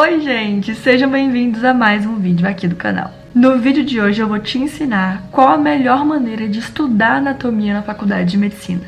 Oi gente, sejam bem-vindos a mais um vídeo aqui do canal. No vídeo de hoje eu vou te ensinar qual a melhor maneira de estudar anatomia na faculdade de medicina.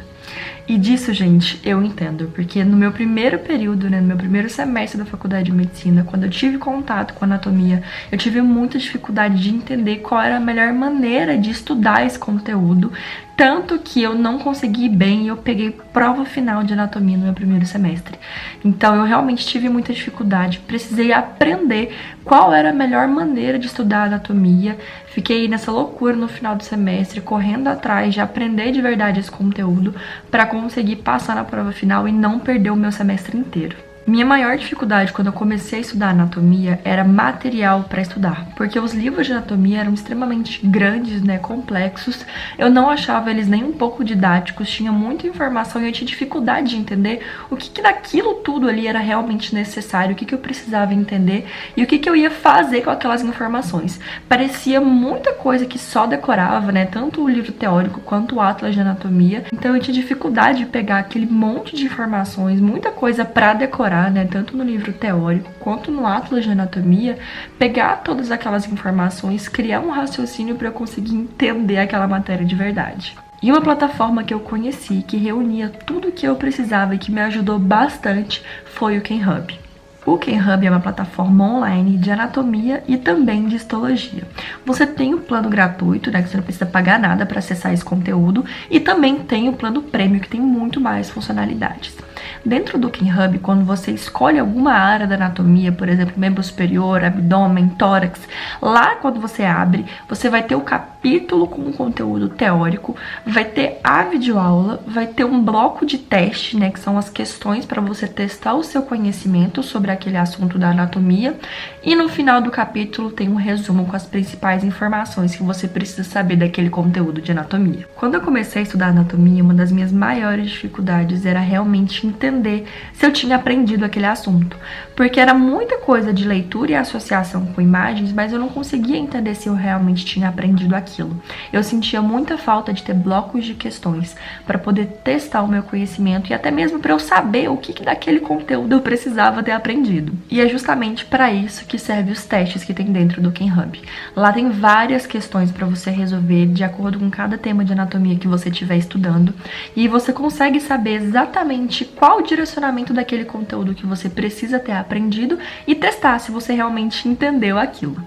E disso, gente, eu entendo, porque no meu primeiro período, no meu primeiro semestre da faculdade de medicina, quando eu tive contato com anatomia, eu tive muita dificuldade de entender qual era a melhor maneira de estudar esse conteúdo, tanto que eu não consegui ir bem e eu peguei prova final de anatomia no meu primeiro semestre. Então eu realmente tive muita dificuldade, precisei aprender qual era a melhor maneira de estudar anatomia. Fiquei nessa loucura no final do semestre, correndo atrás de aprender de verdade esse conteúdo para conseguir passar na prova final e não perder o meu semestre inteiro. Minha maior dificuldade quando eu comecei a estudar anatomia era material para estudar, porque os livros de anatomia eram extremamente grandes, complexos. Eu não achava eles nem um pouco didáticos, tinha muita informação e eu tinha dificuldade de entender o que daquilo tudo ali era realmente necessário, o que eu precisava entender e o que eu ia fazer com aquelas informações. Parecia muita coisa que só decorava, tanto o livro teórico quanto o atlas de anatomia. Então eu tinha dificuldade de pegar aquele monte de informações, muita coisa para decorar, tanto no livro teórico quanto no atlas de anatomia, pegar todas aquelas informações, criar um raciocínio para eu conseguir entender aquela matéria de verdade. E uma plataforma que eu conheci, que reunia tudo o que eu precisava e que me ajudou bastante, foi o KenHub. O KenHub é uma plataforma online de anatomia e também de histologia. Você tem o plano gratuito, que você não precisa pagar nada para acessar esse conteúdo, e também tem o plano premium, que tem muito mais funcionalidades. Dentro do KenHub, quando você escolhe alguma área da anatomia, por exemplo, membro superior, abdômen, tórax, lá quando você abre, você vai ter o capítulo com o conteúdo teórico, vai ter a videoaula, vai ter um bloco de teste, que são as questões para você testar o seu conhecimento sobre aquele assunto da anatomia, e no final do capítulo tem um resumo com as principais informações que você precisa saber daquele conteúdo de anatomia. Quando eu comecei a estudar anatomia, uma das minhas maiores dificuldades era realmente entender se eu tinha aprendido aquele assunto, porque era muita coisa de leitura e associação com imagens, mas eu não conseguia entender se eu realmente tinha aprendido aquilo. Eu sentia muita falta de ter blocos de questões para poder testar o meu conhecimento e até mesmo para eu saber o que daquele conteúdo eu precisava ter aprendido. E é justamente para isso que servem os testes que tem dentro do KenHub. Lá tem várias questões para você resolver de acordo com cada tema de anatomia que você estiver estudando, e você consegue saber exatamente qual o direcionamento daquele conteúdo que você precisa ter aprendido e testar se você realmente entendeu aquilo.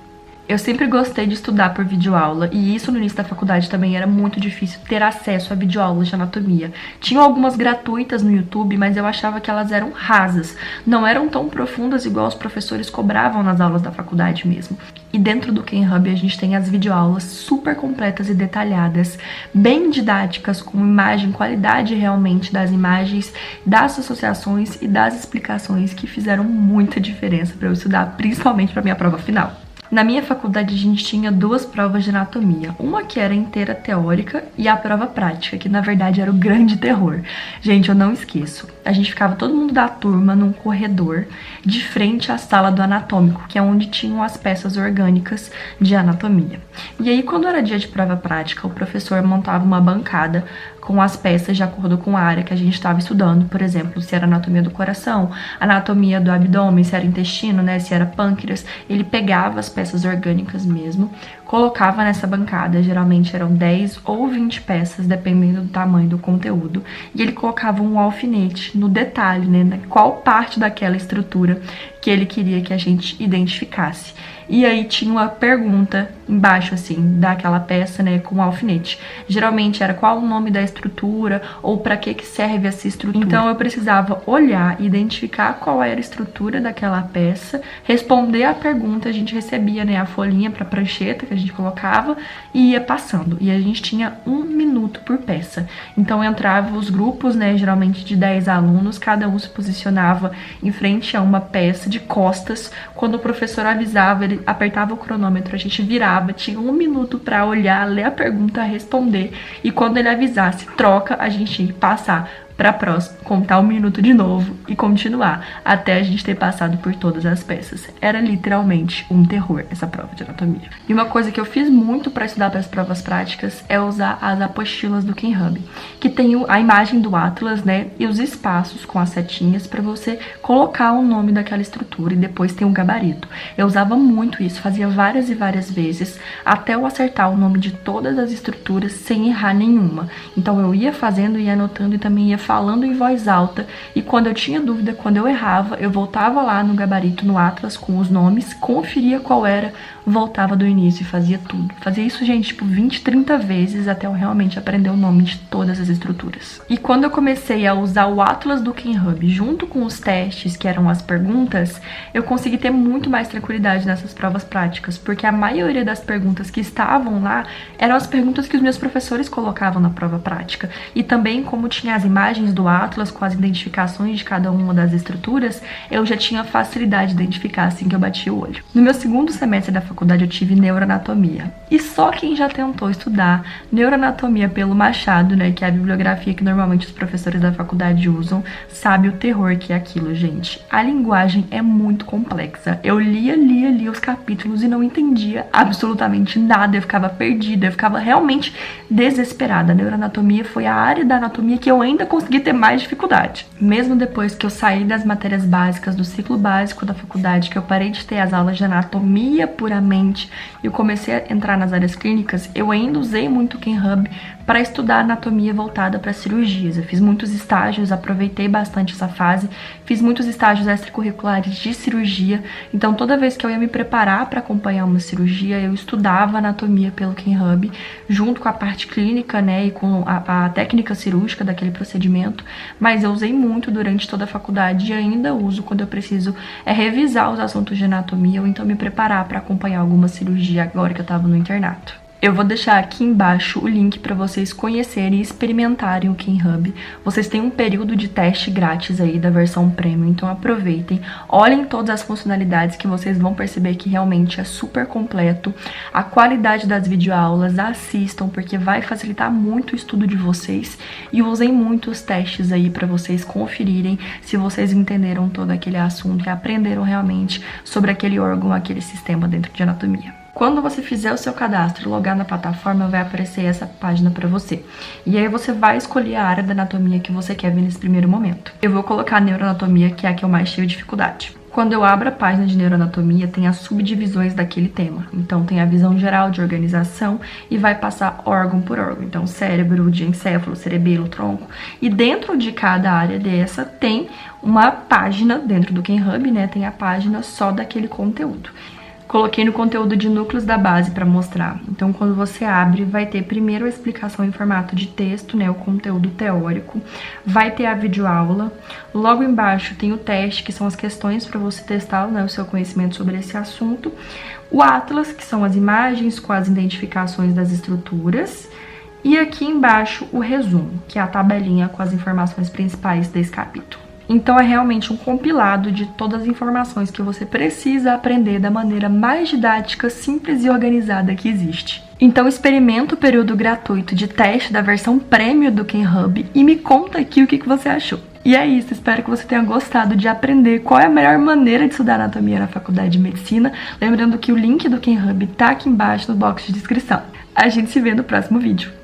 Eu sempre gostei de estudar por videoaula, e isso no início da faculdade também era muito difícil ter acesso a videoaulas de anatomia. Tinham algumas gratuitas no YouTube, mas eu achava que elas eram rasas, não eram tão profundas igual os professores cobravam nas aulas da faculdade mesmo. E dentro do KenHub a gente tem as videoaulas super completas e detalhadas, bem didáticas, com imagem, qualidade realmente das imagens, das associações e das explicações que fizeram muita diferença para eu estudar, principalmente para minha prova final. Na minha faculdade a gente tinha duas provas de anatomia, uma que era inteira teórica e a prova prática, que na verdade era o grande terror. Gente, eu não esqueço, a gente ficava todo mundo da turma num corredor de frente à sala do anatômico, que é onde tinham as peças orgânicas de anatomia. E aí quando era dia de prova prática, o professor montava uma bancada com as peças de acordo com a área que a gente estava estudando, por exemplo, se era anatomia do coração, anatomia do abdômen, se era intestino, se era pâncreas. Ele pegava as peças orgânicas mesmo, colocava nessa bancada, geralmente eram 10 ou 20 peças, dependendo do tamanho do conteúdo, e ele colocava um alfinete no detalhe, qual parte daquela estrutura que ele queria que a gente identificasse. E aí tinha uma pergunta embaixo, assim, daquela peça, com um alfinete. Geralmente era qual o nome da estrutura ou para que serve essa estrutura. Então eu precisava olhar e identificar qual era a estrutura daquela peça, responder a pergunta, a gente recebia, a folhinha para prancheta que a gente colocava e ia passando. E a gente tinha 1 minuto por peça. Então entravam os grupos, geralmente de 10 alunos, cada um se posicionava em frente a uma peça de costas. Quando o professor avisava, ele apertava o cronômetro, a gente virava, tinha 1 minuto para olhar, ler a pergunta, responder, e quando ele avisasse troca, a gente ia passar pra próxima, contar 1 minuto de novo e continuar, até a gente ter passado por todas as peças. Era literalmente um terror essa prova de anatomia. E uma coisa que eu fiz muito pra estudar para as provas práticas é usar as apostilas do Kenhub, que tem a imagem do Atlas, né, e os espaços com as setinhas pra você colocar o nome daquela estrutura e depois tem um gabarito. Eu usava muito isso, fazia várias e várias vezes, até eu acertar o nome de todas as estruturas sem errar nenhuma. Então eu ia fazendo, ia anotando e também ia falando em voz alta, e quando eu tinha dúvida, quando eu errava, eu voltava lá no gabarito, no Atlas, com os nomes, conferia qual era, voltava do início e fazia tudo. Fazia isso, gente, tipo 20, 30 vezes até eu realmente aprender o nome de todas as estruturas. E quando eu comecei a usar o Atlas do Kenhub junto com os testes, que eram as perguntas, eu consegui ter muito mais tranquilidade nessas provas práticas, porque a maioria das perguntas que estavam lá eram as perguntas que os meus professores colocavam na prova prática. E também, como tinha as imagens do Atlas com as identificações de cada uma das estruturas, eu já tinha facilidade de identificar assim que eu batia o olho. No meu segundo semestre da faculdade eu tive neuroanatomia. E só quem já tentou estudar neuroanatomia pelo Machado, né, que é a bibliografia que normalmente os professores da faculdade usam, sabe o terror que é aquilo, gente. A linguagem é muito complexa. Eu lia os capítulos e não entendia absolutamente nada. Eu ficava perdida, eu ficava realmente desesperada. A neuroanatomia foi a área da anatomia que eu ainda consegui ter mais dificuldade. Mesmo depois que eu saí das matérias básicas do ciclo básico da faculdade, que eu parei de ter as aulas de anatomia puramente e eu comecei a entrar nas áreas clínicas, eu ainda usei muito o Kenhub para estudar anatomia voltada para cirurgias. Eu fiz muitos estágios, aproveitei bastante essa fase, fiz muitos estágios extracurriculares de cirurgia, então toda vez que eu ia me preparar para acompanhar uma cirurgia, eu estudava anatomia pelo Kenhub, junto com a parte clínica, né, e com a técnica cirúrgica daquele procedimento, mas eu usei muito durante toda a faculdade e ainda uso quando eu preciso revisar os assuntos de anatomia ou então me preparar para acompanhar alguma cirurgia agora que eu estava no internato. Eu vou deixar aqui embaixo o link para vocês conhecerem e experimentarem o Kenhub. Vocês têm um período de teste grátis aí da versão Premium, então aproveitem. Olhem todas as funcionalidades que vocês vão perceber que realmente é super completo. A qualidade das videoaulas, assistam, porque vai facilitar muito o estudo de vocês. E usem muito os testes aí para vocês conferirem se vocês entenderam todo aquele assunto e aprenderam realmente sobre aquele órgão, aquele sistema dentro de anatomia. Quando você fizer o seu cadastro e logar na plataforma, vai aparecer essa página para você. E aí você vai escolher a área da anatomia que você quer ver nesse primeiro momento. Eu vou colocar a neuroanatomia, que é a que eu mais tive dificuldade. Quando eu abro a página de neuroanatomia, tem as subdivisões daquele tema. Então tem a visão geral de organização e vai passar órgão por órgão. Então cérebro, diencéfalo, cerebelo, tronco. E dentro de cada área dessa tem uma página, dentro do Kenhub, né, tem a página só daquele conteúdo. Coloquei no conteúdo de núcleos da base para mostrar. Então, quando você abre, vai ter primeiro a explicação em formato de texto, né, o conteúdo teórico. Vai ter a videoaula. Logo embaixo tem o teste, que são as questões para você testar, né, o seu conhecimento sobre esse assunto. O Atlas, que são as imagens com as identificações das estruturas. E aqui embaixo o resumo, que é a tabelinha com as informações principais desse capítulo. Então é realmente um compilado de todas as informações que você precisa aprender da maneira mais didática, simples e organizada que existe. Então experimenta o período gratuito de teste da versão Premium do Kenhub e me conta aqui o que você achou. E é isso, espero que você tenha gostado de aprender qual é a melhor maneira de estudar anatomia na faculdade de medicina. Lembrando que o link do Kenhub tá aqui embaixo no box de descrição. A gente se vê no próximo vídeo.